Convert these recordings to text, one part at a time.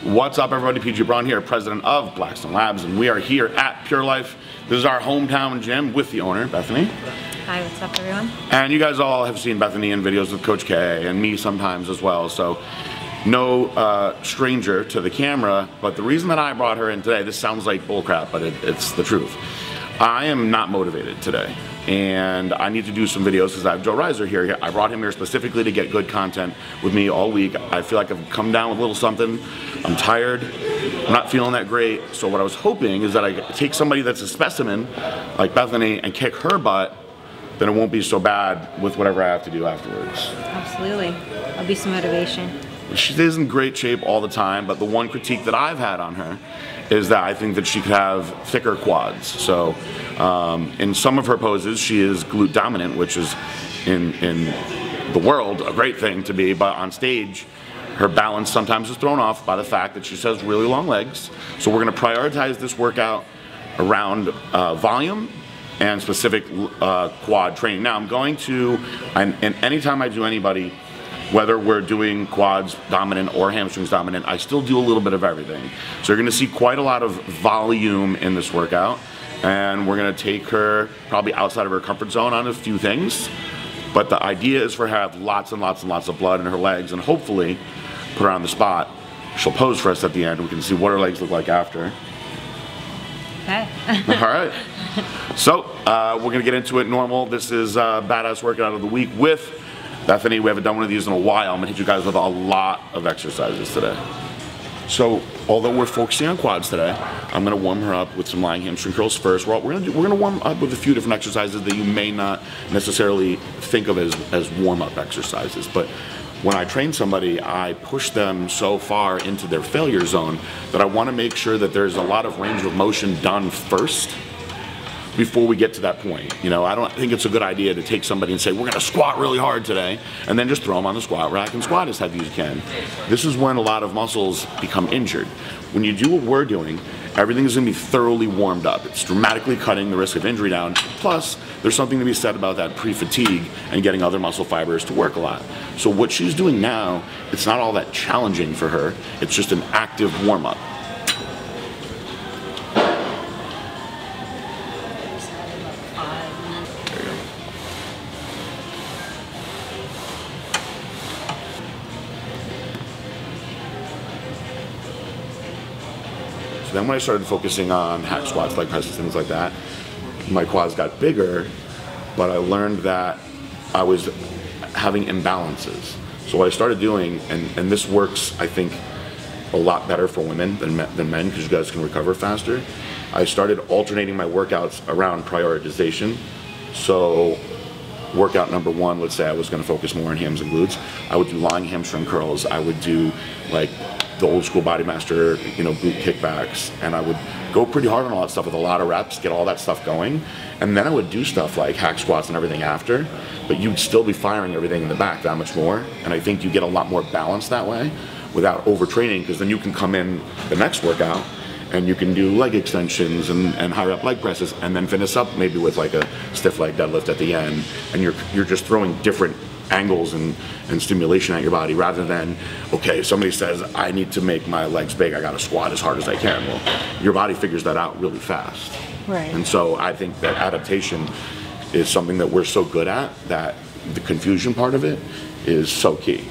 What's up, everybody? PG Braun here, president of Blackstone Labs, and we are here at PurLife. This is our hometown gym with the owner, Bethany. Hi, what's up, everyone? And you guys all have seen Bethany in videos with Coach K and me sometimes as well, so no stranger to the camera. But the reason that I brought her in today, this sounds like bullcrap, but it's the truth. I am not motivated today, and I need to do some videos because I have Joe Reiser here. I brought him here specifically to get good content with me all week. I feel like I've come down with a little something. I'm tired. I'm not feeling that great. So what I was hoping is that I take somebody that's a specimen, like Bethany, and kick her butt, then it won't be so bad with whatever I have to do afterwards. Absolutely. That'll be some motivation. She is in great shape all the time, but the one critique that I've had on her is that I think that she could have thicker quads. So in some of her poses, she is glute dominant, which is in the world a great thing to be, but on stage, her balance sometimes is thrown off by the fact that she has really long legs. So we're gonna prioritize this workout around volume and specific quad training. Now I'm going to, and anytime I do anybody, whether we're doing quads dominant or hamstrings dominant, I still do a little bit of everything. So you're gonna see quite a lot of volume in this workout, and we're gonna take her probably outside of her comfort zone on a few things, but the idea is for her to have lots and lots and lots of blood in her legs, and hopefully put her on the spot. She'll pose for us at the end. We can see what her legs look like after. Okay. All right. So we're gonna get into it normal. This is a badass workout of the week with Bethany. We haven't done one of these in a while. I'm gonna hit you guys with a lot of exercises today. So, although we're focusing on quads today, I'm gonna warm her up with some lying hamstring curls first. We're gonna warm up with a few different exercises that you may not necessarily think of as warm-up exercises. But when I train somebody, I push them so far into their failure zone that I wanna make sure that there's a lot of range of motion done first before we get to that point. You know, I don't think it's a good idea to take somebody and say, we're gonna squat really hard today, and then just throw them on the squat rack and squat as heavy as you can. This is when a lot of muscles become injured. When you do what we're doing, everything is gonna be thoroughly warmed up. It's dramatically cutting the risk of injury down. Plus, there's something to be said about that pre-fatigue and getting other muscle fibers to work a lot. So what she's doing now, it's not all that challenging for her. It's just an active warm-up. So then when I started focusing on hack squats, leg presses, things like that, my quads got bigger, but I learned that I was having imbalances. So what I started doing, and this works, I think, a lot better for women than men, because you guys can recover faster. I started alternating my workouts around prioritization. So workout number one, let's say I was gonna focus more on hams and glutes, I would do lying hamstring curls, I would do like the old school Bodymaster, you know, glute kickbacks, and I would go pretty hard on all that stuff with a lot of reps, get all that stuff going, and then I would do stuff like hack squats and everything after, but you'd still be firing everything in the back that much more, and I think you get a lot more balance that way without overtraining, because then you can come in the next workout and you can do leg extensions and high rep leg presses, and then finish up maybe with like a stiff leg deadlift at the end, and you're just throwing different angles and stimulation at your body, rather than, okay, somebody says I need to make my legs big, I gotta squat as hard as I can. Well, your body figures that out really fast. Right. And so I think that adaptation is something that we're so good at that the confusion part of it is so key.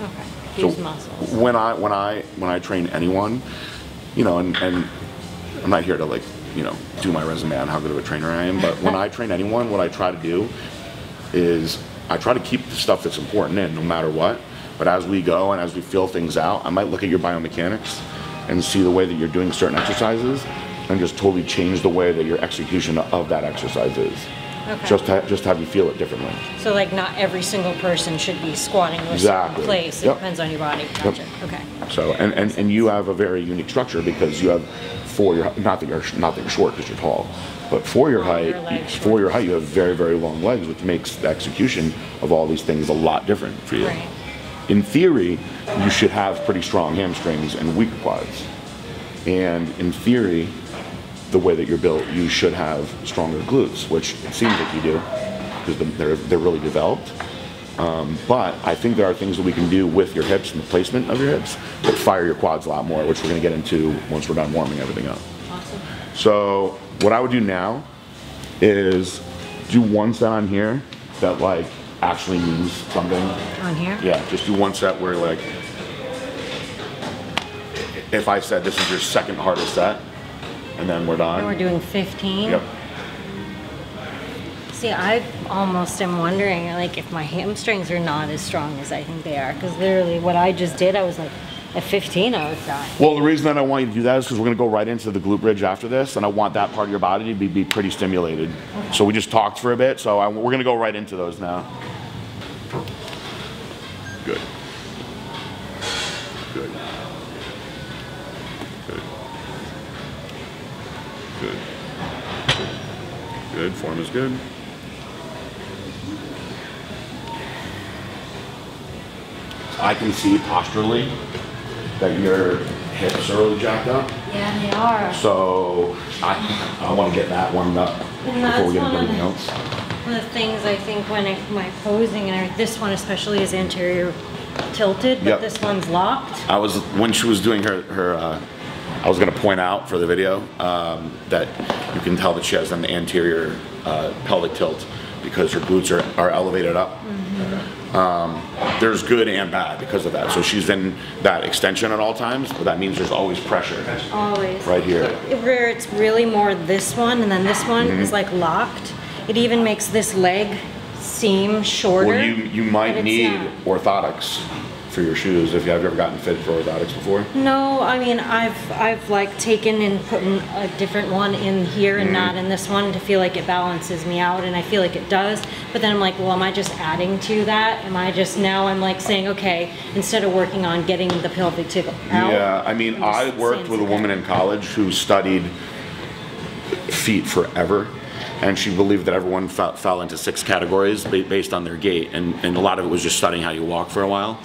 Okay. Use muscles. When I train anyone, you know, and I'm not here to, like, you know, do my resume on how good of a trainer I am, but when I train anyone, what I try to do is I try to keep the stuff that's important in no matter what, but as we go and as we feel things out, I might look at your biomechanics and see the way that you're doing certain exercises and just totally change the way that your execution of that exercise is. Okay. Just have you feel it differently. So like not every single person should be squatting in a certain place. It depends on your body. Gotcha. Yep. Okay. So and you have a very unique structure because you have, for your, not that you're short because you're tall, but for your height, you have very, very long legs, which makes the execution of all these things a lot different for you. Right. In theory, you should have pretty strong hamstrings and weak quads. And in theory, the way that you're built, you should have stronger glutes, which it seems like you do, because they're really developed. But I think there are things that we can do with your hips and the placement of your hips that fire your quads a lot more, which we're gonna get into once we're done warming everything up. Awesome. So what I would do now is do one set on here that like actually means something. On here? Yeah, just do one set where like, if I said this is your second hardest set, and then we're done. And we're doing 15? Yep. See, I almost am wondering like if my hamstrings are not as strong as I think they are, because literally what I just did, I was like, at 15 I was dying. Well, the reason that I want you to do that is because we're gonna go right into the glute bridge after this, and I want that part of your body to be pretty stimulated. Okay. So we just talked for a bit, so we're gonna go right into those now. Good. Good. Good. Good. Good. Form is good. I can see posturally that your hips are really jacked up. Yeah, they are. So I want to get that warmed up before we get into anything else. One of the things I think when my posing, and this one especially is anterior tilted, but this one's locked. When she was doing her I was going to point out for the video that you can tell that she has an anterior pelvic tilt because her glutes are elevated up. Mm-hmm. There's good and bad because of that. So she's in that extension at all times, but that means there's always pressure. Always. Right here. Where it's really more this one, and then this one is like locked. It even makes this leg seem shorter. Well, you might need orthotics for your shoes. Have you ever gotten fitted for orthotics before? No, I mean I've like taken and put a different one in here and not in this one to feel like it balances me out, and I feel like it does. But then I'm like, well, am I just adding to that? I'm like saying, okay, instead of working on getting the pelvic tilt out. Yeah, I mean, I worked with a woman in college who studied feet forever, and she believed that everyone fell into 6 categories based on their gait, and a lot of it was just studying how you walk for a while.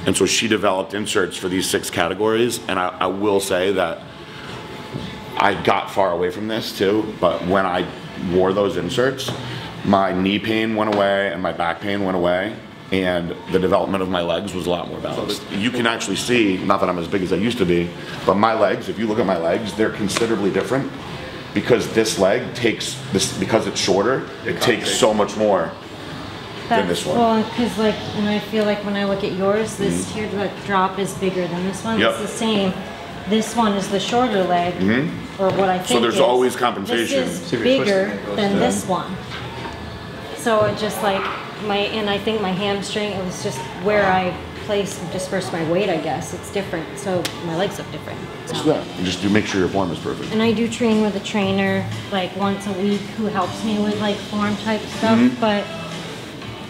And so she developed inserts for these 6 categories, and I will say that I got far away from this too, but when I wore those inserts, my knee pain went away and my back pain went away, and the development of my legs was a lot more balanced. You can actually see, not that I'm as big as I used to be, but my legs, if you look at my legs, they're considerably different because this leg takes, because it's shorter, it takes so much more than this one. Well, because like, and I feel like when I look at yours, this here, the drop is bigger than this one. It's the same. This one is the shorter leg, or what I think. So there's always compensation. This is bigger than this one. So it just like and I think my hamstring, it was just where I placed and dispersed my weight, I guess. It's different, so my legs look different. So. You just do make sure your form is perfect. And I do train with a trainer like once a week who helps me with like form type stuff, but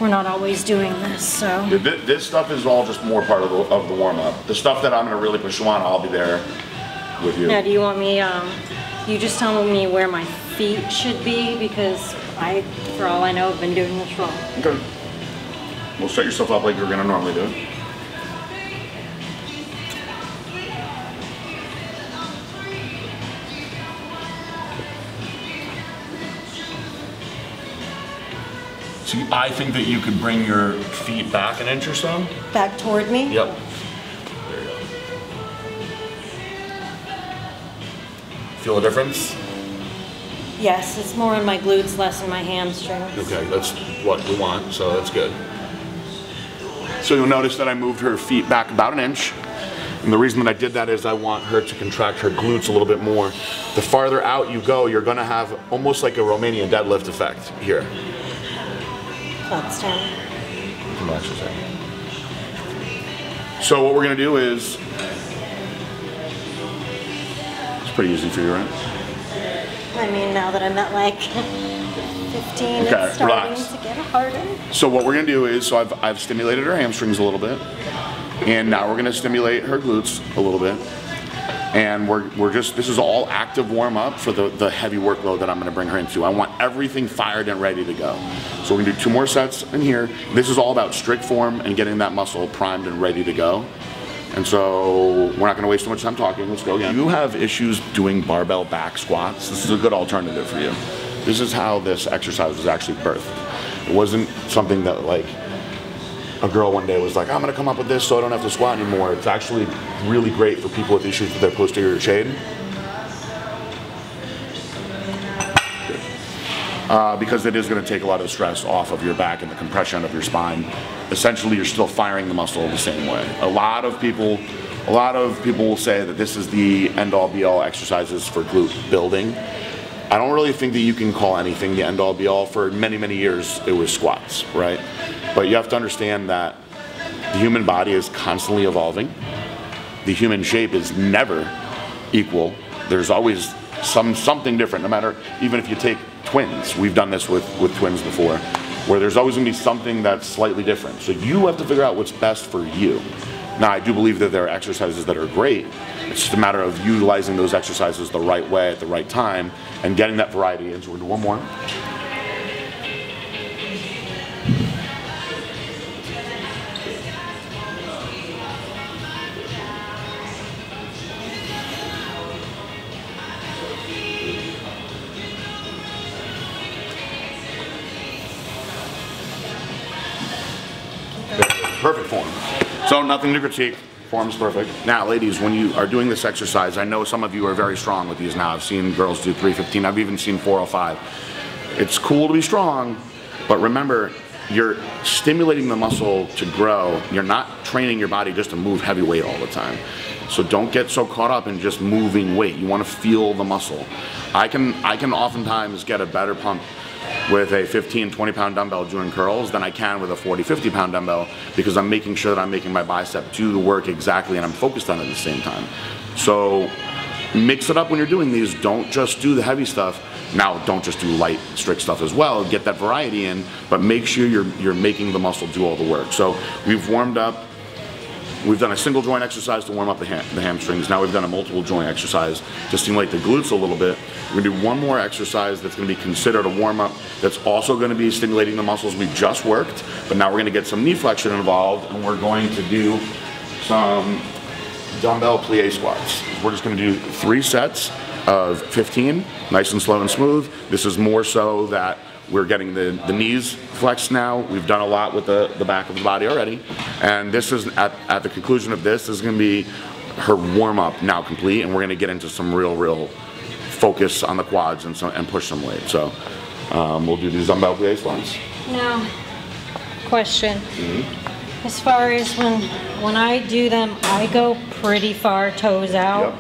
we're not always doing this, so. This stuff is all just more part of the warm-up. The stuff that I'm going to really push you on, I'll be there with you. Now, do you want me, you just tell me where my feet should be, because for all I know, have been doing this wrong. Okay. We'll set yourself up like you're going to normally do it. See, I think that you could bring your feet back an inch or so. Back toward me? Yep. There you go. Feel a difference? Yes, it's more in my glutes, less in my hamstrings. Okay, that's what we want, so that's good. So you'll notice that I moved her feet back about an inch. And the reason that I did that is I want her to contract her glutes a little bit more. The farther out you go, you're gonna have almost like a Romanian deadlift effect here. That's down. Come back just a second. So what we're gonna do is, it's pretty easy for you, right? I mean, now that I'm at like 15, it's starting to get harder. So what we're gonna do is, so I've stimulated her hamstrings a little bit, and now we're gonna stimulate her glutes a little bit. And this is all active warm up for the heavy workload that I'm gonna bring her into. I want everything fired and ready to go. So we're gonna do 2 more sets in here. This is all about strict form and getting that muscle primed and ready to go. And so we're not gonna waste too much time talking. Let's go again. You have issues doing barbell back squats. This is a good alternative for you. This is how this exercise was actually birthed. It wasn't something that like a girl one day was like, I'm gonna come up with this so I don't have to squat anymore. It's actually really great for people with issues with their posterior chain. Because it is going to take a lot of the stress off of your back and the compression of your spine. Essentially, you're still firing the muscle the same way. A lot of people will say that this is the end-all be-all exercises for glute building. I don't really think that you can call anything the end-all be-all. For many, many years, it was squats, right? But you have to understand that the human body is constantly evolving. The human shape is never equal. There's always something different, no matter, even if you take twins. We've done this with twins before, where there's always going to be something that's slightly different. So you have to figure out what's best for you. Now, I do believe that there are exercises that are great. It's just a matter of utilizing those exercises the right way at the right time and getting that variety in. So we'll do one more. Perfect form. So nothing to critique. Form's perfect. Now, ladies, when you are doing this exercise, I know some of you are very strong with these now. I've seen girls do 315. I've even seen 405. It's cool to be strong, but remember, you're stimulating the muscle to grow. You're not training your body just to move heavy weight all the time. So don't get so caught up in just moving weight. You want to feel the muscle. I can oftentimes get a better pump with a 15, 20-pound dumbbell doing curls than I can with a 40, 50-pound dumbbell, because I'm making sure that I'm making my bicep do the work exactly and I'm focused on it at the same time. So mix it up when you're doing these. Don't just do the heavy stuff. Now, don't just do light, strict stuff as well. Get that variety in, but make sure you're making the muscle do all the work. So we've warmed up. We've done a single joint exercise to warm up the hamstrings. Now we've done a multiple joint exercise to stimulate the glutes a little bit. We're gonna do one more exercise that's gonna be considered a warm up that's also gonna be stimulating the muscles we just worked, but now we're gonna get some knee flexion involved, and we're going to do some dumbbell plie squats. We're just gonna do 3 sets of 15, nice and slow and smooth. This is more so that we're getting the knees flexed now. We've done a lot with the back of the body already. And this is, at the conclusion of this is gonna be her warm up now complete, and we're gonna get into some real focus on the quads and push some weight. So we'll do these dumbbell plie squats. Now, question. Mm-hmm. As far as when I do them, I go pretty far toes out.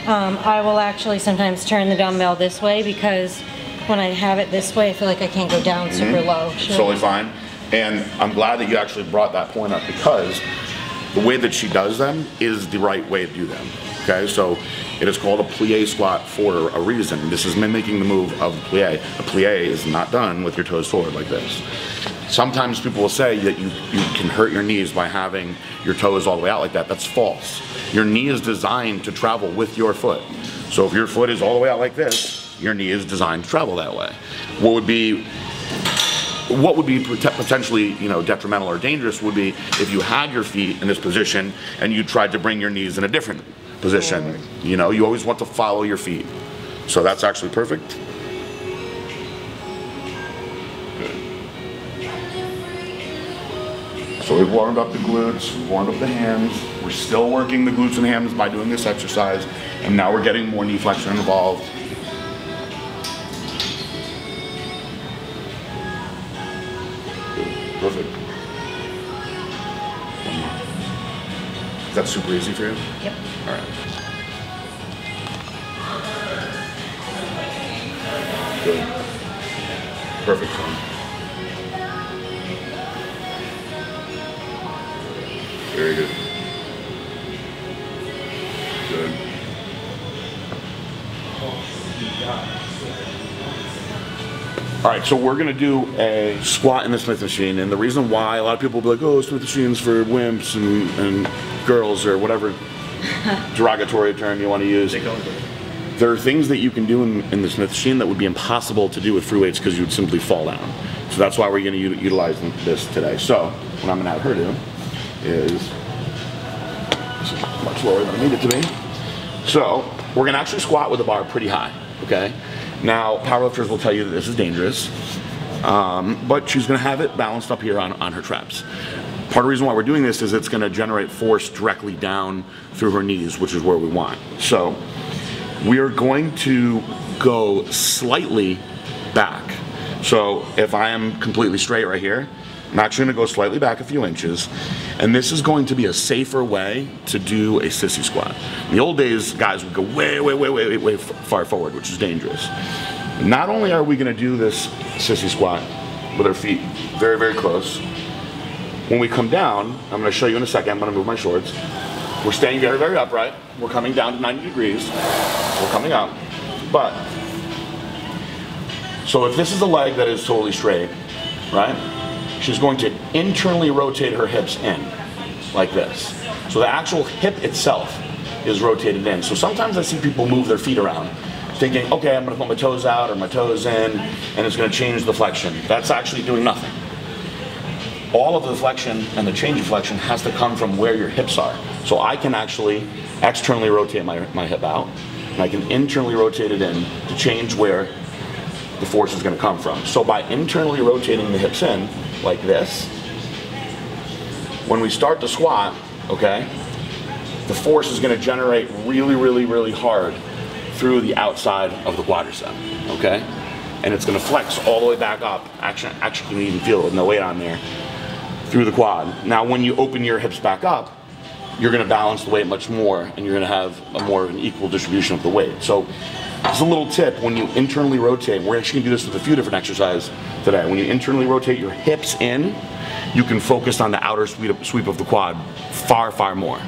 Yep. I will actually sometimes turn the dumbbell this way, because when I have it this way, I feel like I can't go down super low. Sure. Totally fine. And I'm glad that you actually brought that point up, because the way that she does them is the right way to do them. Okay, so it is called a plie squat for a reason. This is mimicking the move of the plie. A plie is not done with your toes forward like this. Sometimes people will say that you can hurt your knees by having your toes all the way out like that. That's false. Your knee is designed to travel with your foot. So if your foot is all the way out like this, your knee is designed to travel that way. What would be potentially, detrimental or dangerous would be if you had your feet in this position and you tried to bring your knees in a different position. You always want to follow your feet. So that's actually perfect. Good. So we've warmed up the glutes, we've warmed up the hams. We're still working the glutes and hams by doing this exercise, and now we're getting more knee flexion involved. Perfect. Is that super easy for you? Yep. All right. Good. Perfect form. Very good. Good. All right, so we're gonna do a squat in the Smith machine, and the reason why a lot of people will be like, oh, Smith machines for wimps and girls, or whatever derogatory term you want to use. There are things that you can do in the Smith machine that would be impossible to do with free weights, because you would simply fall down. So that's why we're gonna utilize this today. So what I'm gonna have her do is much lower than I need it to be. So we're gonna actually squat with the bar pretty high, okay? Now, powerlifters will tell you that this is dangerous, but she's gonna have it balanced up here on her traps. Part of the reason why we're doing this is it's gonna generate force directly down through her knees, which is where we want. So we are going to go slightly back. So if I am completely straight right here, I'm actually gonna go slightly back a few inches, and this is going to be a safer way to do a sissy squat. In the old days, guys would go way far forward, which is dangerous. Not only are we gonna do this sissy squat with our feet very, very close, when we come down, I'm gonna show you in a second, I'm gonna move my shorts. We're staying very, very upright. We're coming down to 90 degrees. We're coming up, but, so if this is a leg that is totally straight, right? She's going to internally rotate her hips in, like this. So the actual hip itself is rotated in. So sometimes I see people move their feet around, thinking, okay, I'm gonna put my toes out or my toes in, and it's gonna change the flexion. That's actually doing nothing. All of the flexion and the change of flexion has to come from where your hips are. So I can actually externally rotate my hip out, and I can internally rotate it in to change where the force is gonna come from. So by internally rotating the hips in, like this, when we start to squat, okay, the force is gonna generate really, really, really hard through the outside of the quadricep, okay? And it's gonna flex all the way back up. Actually you can even feel it with no weight on there, through the quad. Now when you open your hips back up, you're gonna balance the weight much more, and you're gonna have a more of an equal distribution of the weight. So just a little tip, when you internally rotate, we're actually gonna do this with a few different exercises today. When you internally rotate your hips in, you can focus on the outer sweep of the quad far, far more.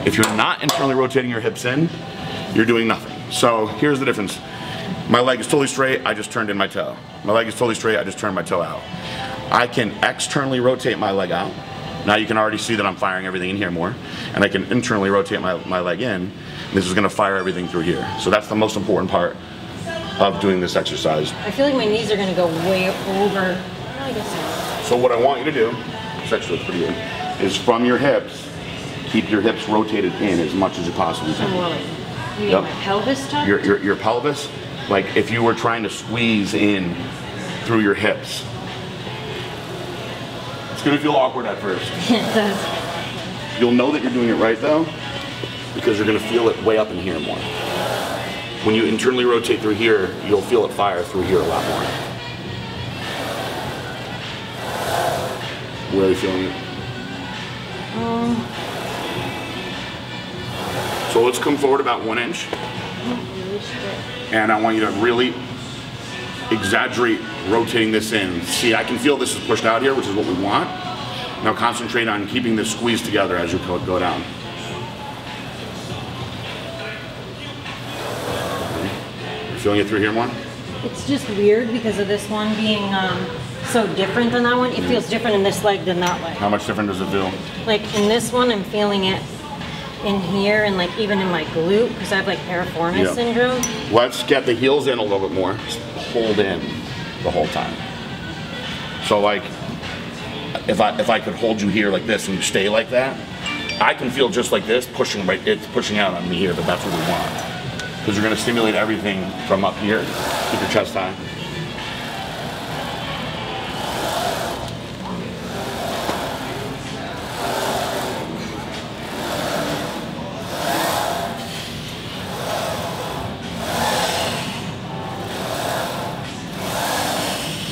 If you're not internally rotating your hips in, you're doing nothing. So here's the difference. My leg is totally straight, I just turned in my toe. My leg is totally straight, I just turned my toe out. I can externally rotate my leg out. Now you can already see that I'm firing everything in here more. And I can internally rotate my leg in. This is gonna fire everything through here. So that's the most important part of doing this exercise. I feel like my knees are gonna go way over. I guess so what I want you to do, this actually looks pretty good, is from your hips, keep your hips rotated in as much as you possibly can. more like, you mean my pelvis tucked? Your pelvis, like if you were trying to squeeze in through your hips. It's gonna feel awkward at first. It does. You'll know that you're doing it right though, because you're gonna feel it way up in here more. When you internally rotate through here, you'll feel it fire through here a lot more. Where are you feeling it? So let's come forward about 1 inch. And I want you to really exaggerate rotating this in. See, I can feel this is pushed out here, which is what we want. Now concentrate on keeping this squeezed together as you go down. You're feeling it through here more? It's just weird because of this one being so different than that one. It feels different in this leg than that leg. How much different does it feel? Like in this one, I'm feeling it in here and like even in my glute because I have like piriformis syndrome. Let's get the heels in a little bit more. Just hold in the whole time. So like, if I could hold you here like this and you stay like that, I can feel just like this pushing right. It's pushing out on me here, but that's what we want because you're going to stimulate everything from up here. Keep your chest high.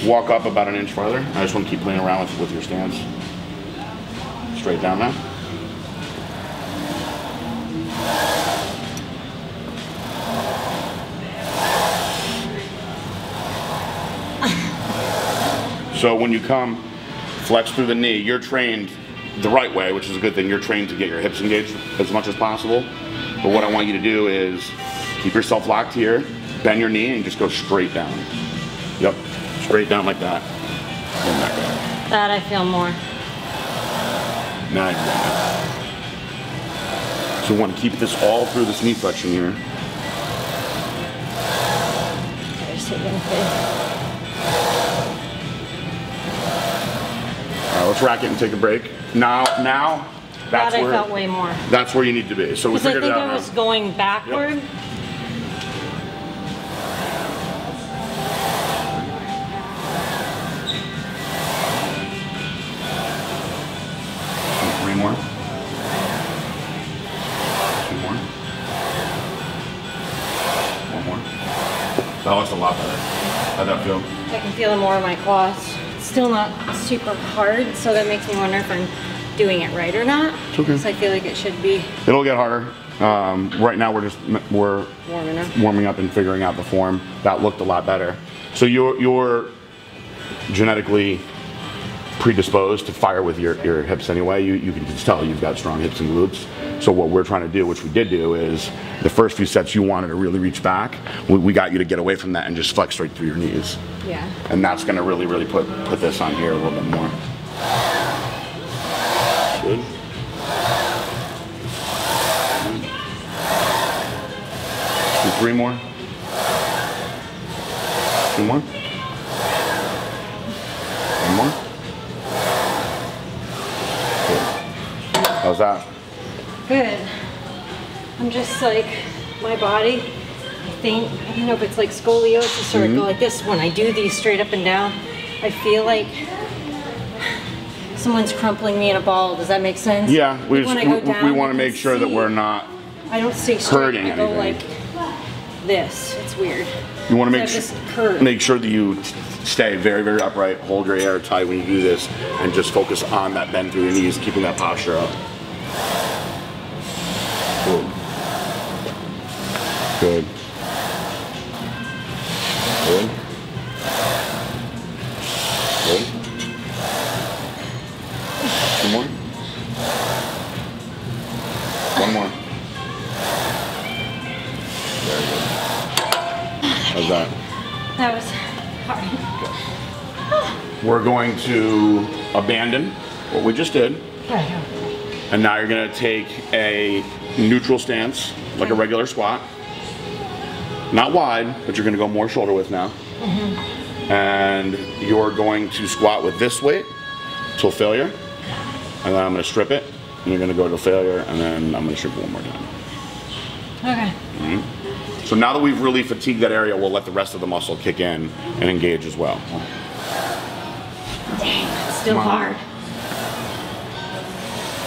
Walk up about 1 inch farther. I just want to keep playing around with your stance. Straight down now. So when you come, flex through the knee. You're trained the right way, which is a good thing. You're trained to get your hips engaged as much as possible. But what I want you to do is keep yourself locked here, bend your knee, and just go straight down. Yep. Straight down like that. And back up. That I feel more. Now you got it. So we want to keep this all through this knee flexion here. Alright, let's rack it and take a break. Now that's that where I felt way more. That's where you need to be. So we figured it out. I think I was going backward. Yep. That looks a lot better. How'd that feel? I can feel it more in my quads. It's still not super hard, so that makes me wonder if I'm doing it right or not. It's okay. So I feel like it should be. It'll get harder. Right now we're warming up and figuring out the form. That looked a lot better. So you're genetically predisposed to fire with your hips anyway. You can just tell you've got strong hips and glutes. So what we're trying to do, which we did do, is the first few sets you wanted to really reach back. We got you to get away from that and just flex straight through your knees. Yeah. And that's going to really put this on here a little bit more. Good. Do 3 more. 2 more. 1 more. Good. How's that? Good. I'm just like, my body, I think, I don't know if it's like scoliosis or go like this. When I do these straight up and down, I feel like someone's crumpling me in a ball. Does that make sense? Yeah, we like want to make sure that we're not I don't stay straight. hurting I go anything. like this. It's weird. You want to make sure that you stay very upright, hold your air tight when you do this, and just focus on that bend through your knees, keeping that posture up. Good. Good. Good. Good. 2 more. 1 more. Very good. How's that? That was hard. We're going to abandon what we just did. And now you're going to take a neutral stance, like a regular squat. Not wide, but you're going to go more shoulder width now. And you're going to squat with this weight till failure. And then I'm going to strip it. And you're going to go to failure. And then I'm going to strip it one more time. Okay. So now that we've really fatigued that area, we'll let the rest of the muscle kick in and engage as well. Dang, that's still hard.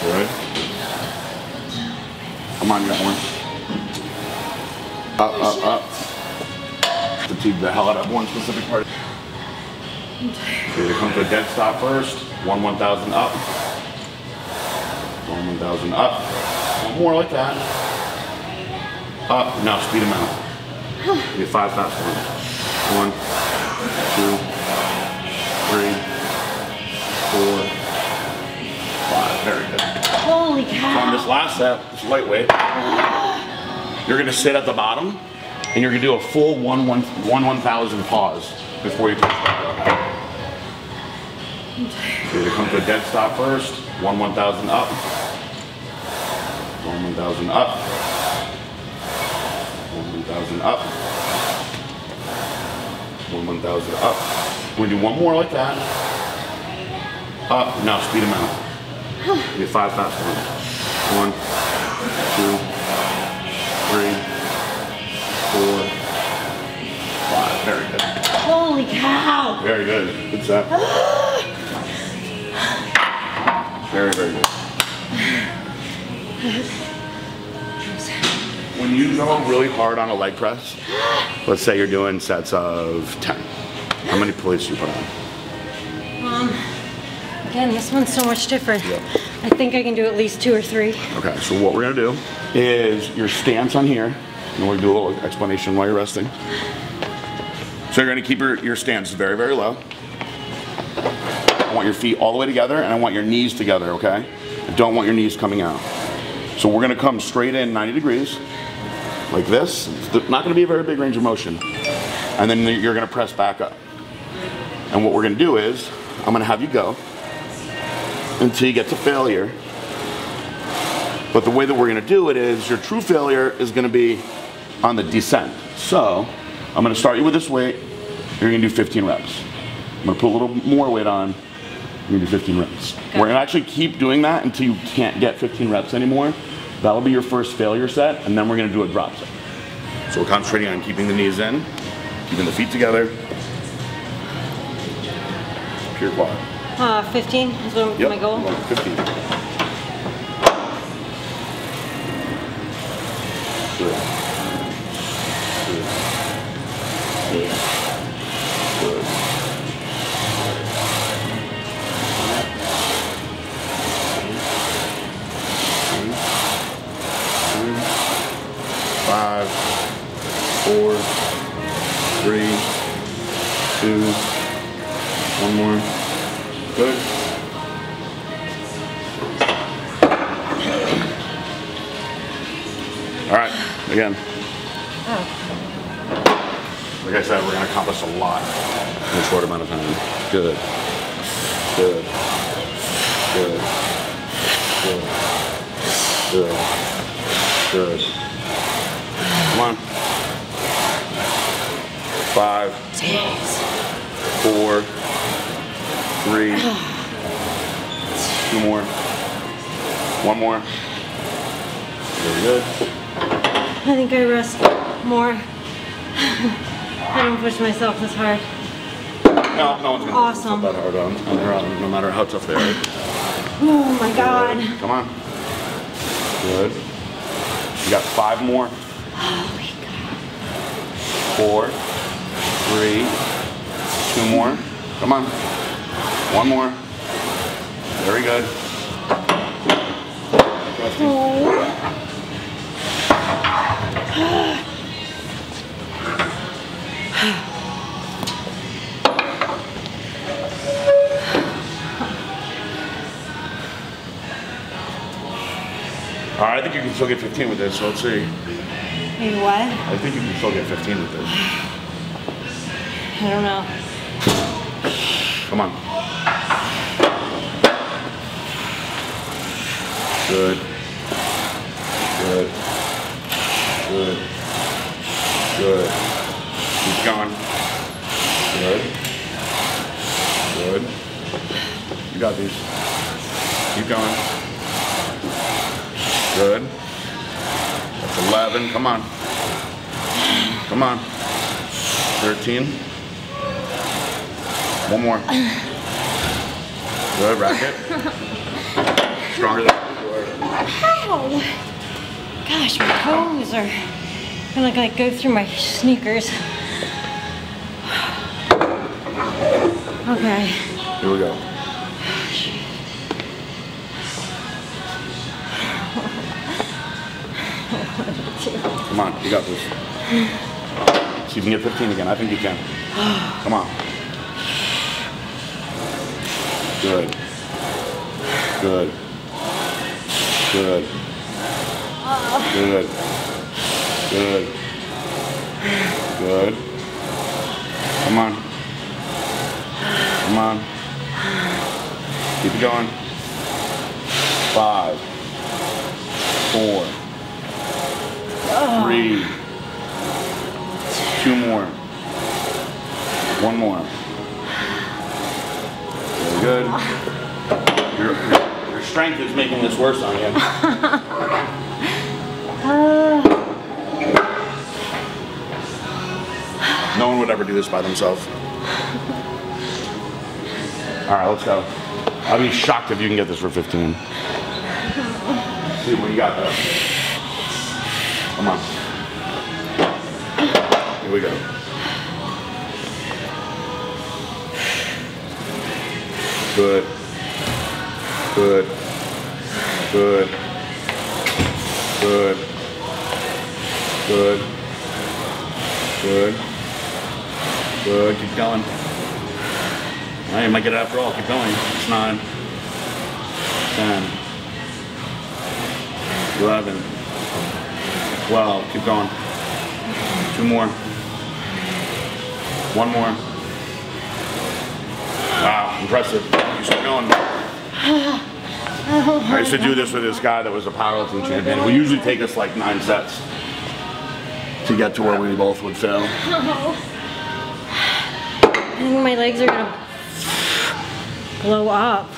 Good. Come on, you got one. Up. Fatigue the hell out of one specific part. Okay, come to a dead stop first. 1,000 up. 1,000 up. One more like that. Up. Now speed them out. You get 5 fast ones. 1, 2, 3, 4, 5. Very good. Holy cow. So on this last set, it's lightweight. You're going to sit at the bottom, and you're going to do a full 1,000 pause before you touch back up. You're going to come to a dead stop first. 1,000 up. 1,000 up. 1,000 up. 1,000 up. We're going to do one more like that. Up. Now speed them out. You get 5 fast ones. 1, 2, 3, 4, 5. Very good. Holy cow. Very good. Good set. Very good. When you go really hard on a leg press, let's say you're doing sets of 10. How many plates do you put on? Again, this one's so much different. Yep. I think I can do at least 2 or 3. Okay, so what we're gonna do is your stance on here, and we'll do a little explanation while you're resting. So you're gonna keep your stance very low. I want your feet all the way together, and I want your knees together, okay? I don't want your knees coming out. So we're gonna come straight in 90 degrees, like this. It's not gonna be a very big range of motion. And then you're gonna press back up. And what we're gonna do is, I'm gonna have you go until you get to failure. But the way that we're gonna do it is, your true failure is gonna be on the descent. So, I'm gonna start you with this weight, you're gonna do 15 reps. I'm gonna put a little more weight on, you're gonna do 15 reps. Okay. We're gonna actually keep doing that until you can't get 15 reps anymore. That'll be your first failure set, and then we're gonna do a drop set. So we're concentrating on keeping the knees in, keeping the feet together. Pure quad. 15 is what my goal? 15. Good. 5, 4, 3, 2, 1 more. Good. All right, again. Like I said, we're gonna accomplish a lot in a short amount of time. Good. Good. Good. Good. Good. Good. Come on. 5, 4, 3, 2 more. 1 more. Very good. I think I rest more. I don't push myself this hard. No, no one's gonna push themselves that hard on their own, no matter how tough they are. Oh my God. Good. Come on. Good. You got 5 more. Oh my God. 4, 3, 2 more. Come on. 1 more. Very good. Oh. All right, I think you can still get 15 with this, so let's see. Hey, what? I think you can still get 15 with this. I don't know. Come on. Good. Good. Good. Good. Keep going. Good. Good. You got these. Keep going. Good. That's 11. Come on. Come on. 13. 1 more. Good. Racket. Stronger than before. Ow! Gosh, my toes are gonna like go through my sneakers. Okay. Here we go. Come on, you got this. See if you can get 15 again. I think you can. Come on. Good. Good. Good. Good. Good. Good. Come on. Come on. Keep it going. 5, 4, 3, 2 more. 1 more. Very good. Your strength is making this worse on you. No one would ever do this by themselves. All right, let's go. I'll be shocked if you can get this for 15. See what you got though. Come on. Here we go. Good. Good. Good. Good. Good. Good. Good. Keep going. All right, you might get it after all. Keep going. It's 9, 10, 11, 12. Keep going. 2 more. 1 more. Wow, impressive. You still going. I used to do this with this guy that was a powerlifting champion. We usually take us like 9 sets to get to where we both would fail. I think my legs are gonna blow up.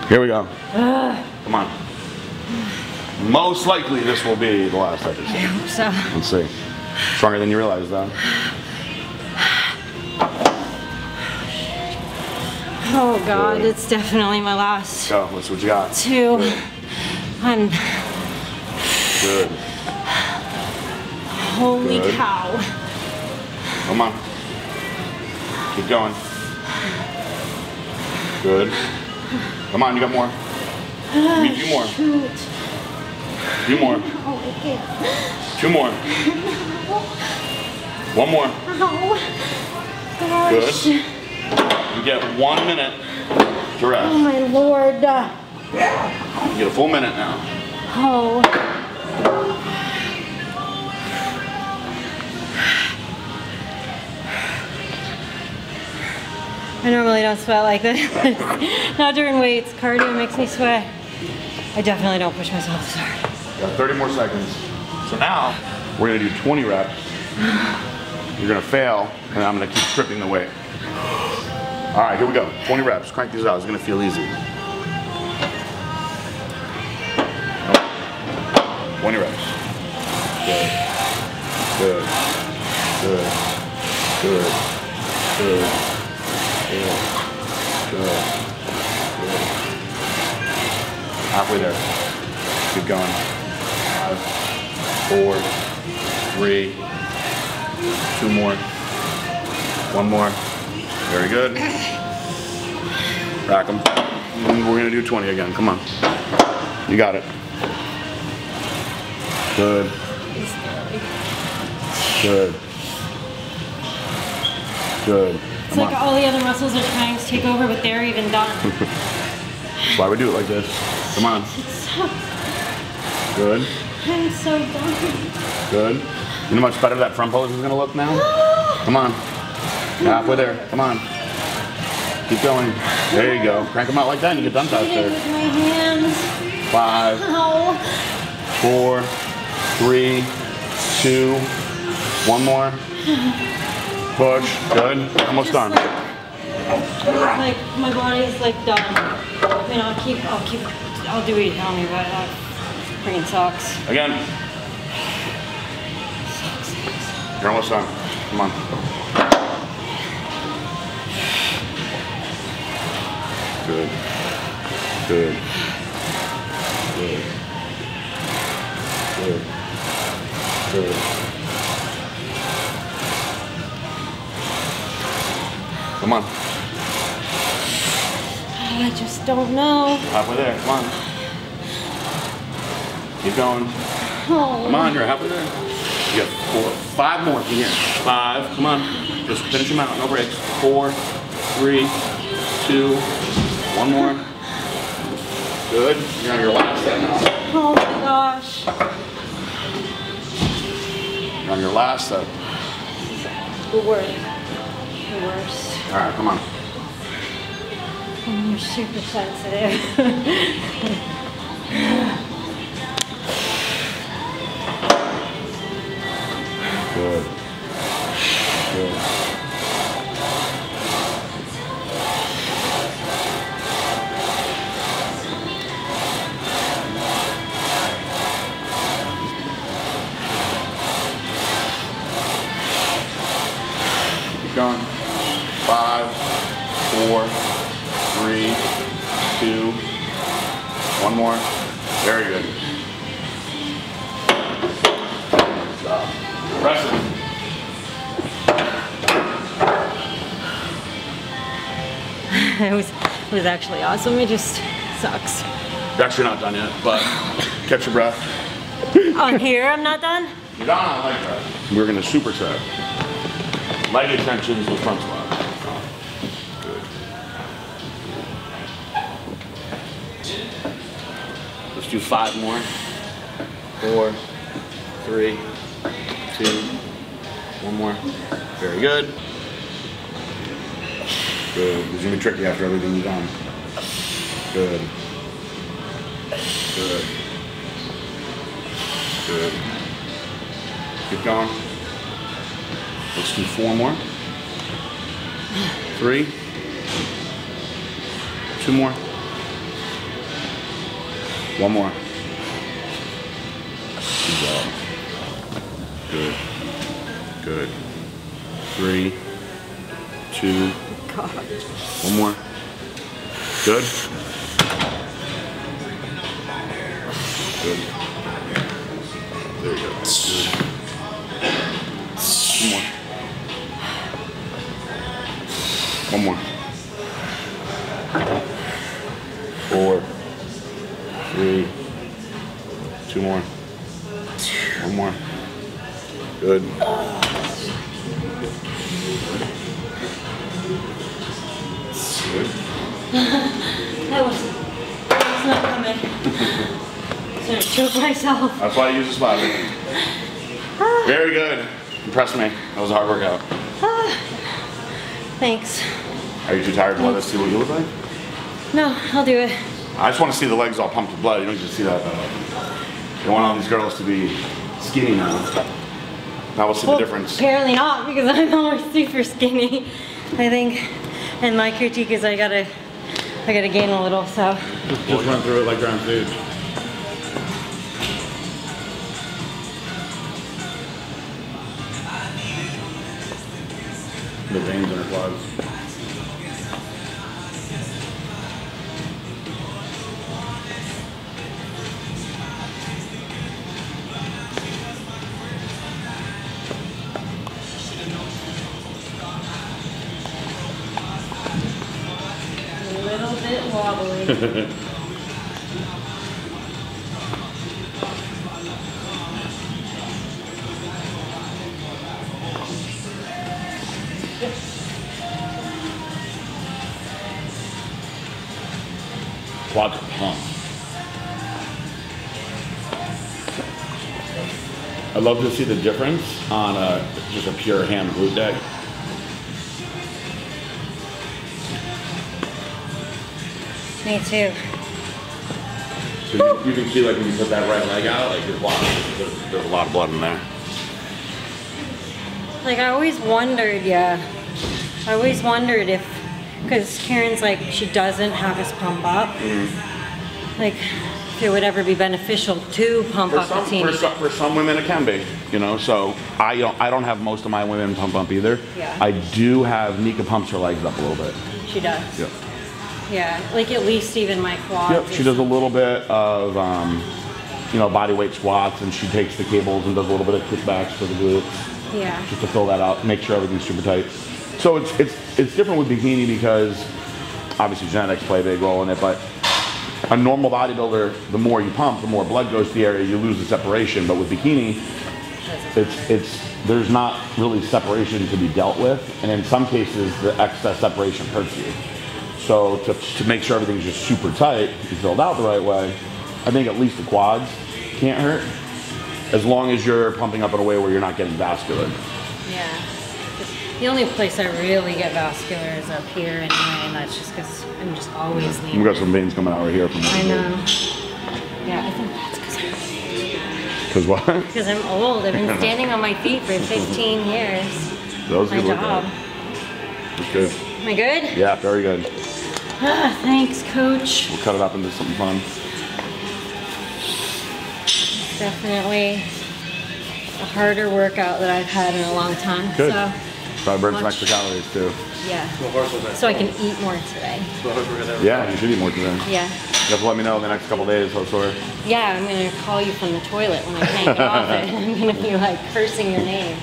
Here we go. Come on. Most likely this will be the last episode. I hope so. Let's see. Stronger than you realize though. Oh God, Good. it's definitely my last. Go, let's see what you got. 2. Good. I'm. Good. Holy Good. cow. Come on. Keep going. Good. Come on, you got more. Give me a few more. Shoot. A few more. Oh. can't. 2 more. 1 more. Oh, gosh. Good. You get 1 minute to rest. Oh my Lord. You get a full minute now. Oh. I normally don't sweat like this. Not during weights. Cardio makes me sweat. I definitely don't push myself this hard. Got 30 more seconds. So now we're gonna do 20 reps. You're gonna fail, and I'm gonna keep stripping the weight. All right, here we go. 20 reps. Crank these out. It's gonna feel easy. 20 reps. Good. Good. Good. Good. Good. Good. Good. Good. Halfway there. Keep going. 5, 4, 3, 2 more. 1 more. Very good. Rack them. And we're gonna do 20 again. Come on. You got it. Good. Good. Good. It's like all the other muscles are trying to take over, but they're even done. That's why we do it like this. Come on. It sucks. Good. I'm so done. Good. You know how much better that front pose is going to look now? Come on. Halfway there. Come on. Keep going. There you go. Crank them out like that and you get done faster. With my hands. 5, Ow. 4, 3, 2, 1 more. Push. Good. Almost done. Like my body's like done. I mean, I'll do what you tell me, but that freaking sucks. Again. You're almost done. Come on. Good. Good. Good. Good. Good. Come on. I just don't know. Halfway there. Come on. Keep going. Oh. Come on, you're halfway there. You got 4, 5 more from here. 5. Come on. Just finish them out. No breaks. 4, 3, 2, 1 more. Good. You're on your last set now. Oh my gosh. You're on your last set. The worst. The worst. All right, come on. You're super sensitive. Good. Good. Keep going. 5, 4, 3, 2, 1 more. Very good. Stop. Press it. It was actually awesome. It just sucks. You're actually not done yet, but catch your breath. On here, I'm not done? You're not on leg press. We're going to superset. Leg extensions with front squat. Good. Let's do 5 more. 4, 3, 2, 1 more. Very good. Good. It's gonna be tricky after everything you've done. Good. Good. Good. Keep going. Let's do 4 more. 3. 2 more. 1 more. Good job. Good. Good. 3, 2. God. 1 more. Good. Good. There you go. Good. 1 more. 1 more. 4, 3, 2 more. Good. That was not coming. I'm gonna choke myself. That's why I use the spotter. Very good. Impressed me. That was a hard workout. Thanks. Are you too tired to let us see what you look like? No, I'll do it. I just want to see the legs all pumped with blood. You don't just see that. You want all these girls to be skinny now. Now we'll see the difference. Apparently not, because I'm always super skinny, I think. And my critique is I gotta gain a little, so. Just run through it like you're on stage. The veins in her quads. A little bit wobbly. Quads are pumped. I love to see the difference on just a pure ham glute day. Me too. So you can see, like, when you put that right leg out, like your quad, there's a lot of blood in there. Like I always wondered, I always wondered if, because Karen's like, she doesn't have us pump up. Like, if it would ever be beneficial to pump up the teeny. For some women it can be, you know, so I don't have most of my women pump up either. Yeah. I do have Nika pumps her legs up a little bit. She does. Yep. Yeah, like at least even my quads. Yep, she does a little bit of, you know, body weight squats, and she takes the cables and does a little bit of kickbacks for the glutes. Yeah. Just to fill that out, make sure everything's super tight. So it's different with bikini because obviously genetics play a big role in it, but a normal bodybuilder, the more you pump, the more blood goes to the area, you lose the separation. But with bikini, there's not really separation to be dealt with, and in some cases the excess separation hurts you. So to make sure everything's just super tight and filled out the right way, I think at least the quads can't hurt, as long as you're pumping up in a way where you're not getting vascular. Yeah. The only place I really get vascular is up here anyway, and that's just because I'm just always leaning. We've got some veins coming out right here from I know. Yeah, I think that's because I'm... Because what? Because I'm old. I've been standing on my feet for 15 years. That was a good job. That's good. Am I good? Yeah, very good. Thanks, coach. We'll cut it up into something fun. Definitely a harder workout that I've had in a long time. Good. So probably burn some extra calories too. Yeah. So I can eat more today. Yeah, you should eat more today. Yeah. You have to let me know in the next couple days how sore. Yeah, I'm gonna call you from the toilet when I can't get off it. I'm gonna be like cursing your name.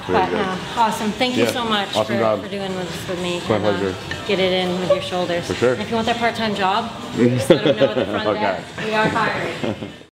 But awesome. Thank you so much for doing this with me. It's my pleasure. Get it in with your shoulders. For sure. And if you want that part-time job, just let them know at the front Okay. there. We are hiring.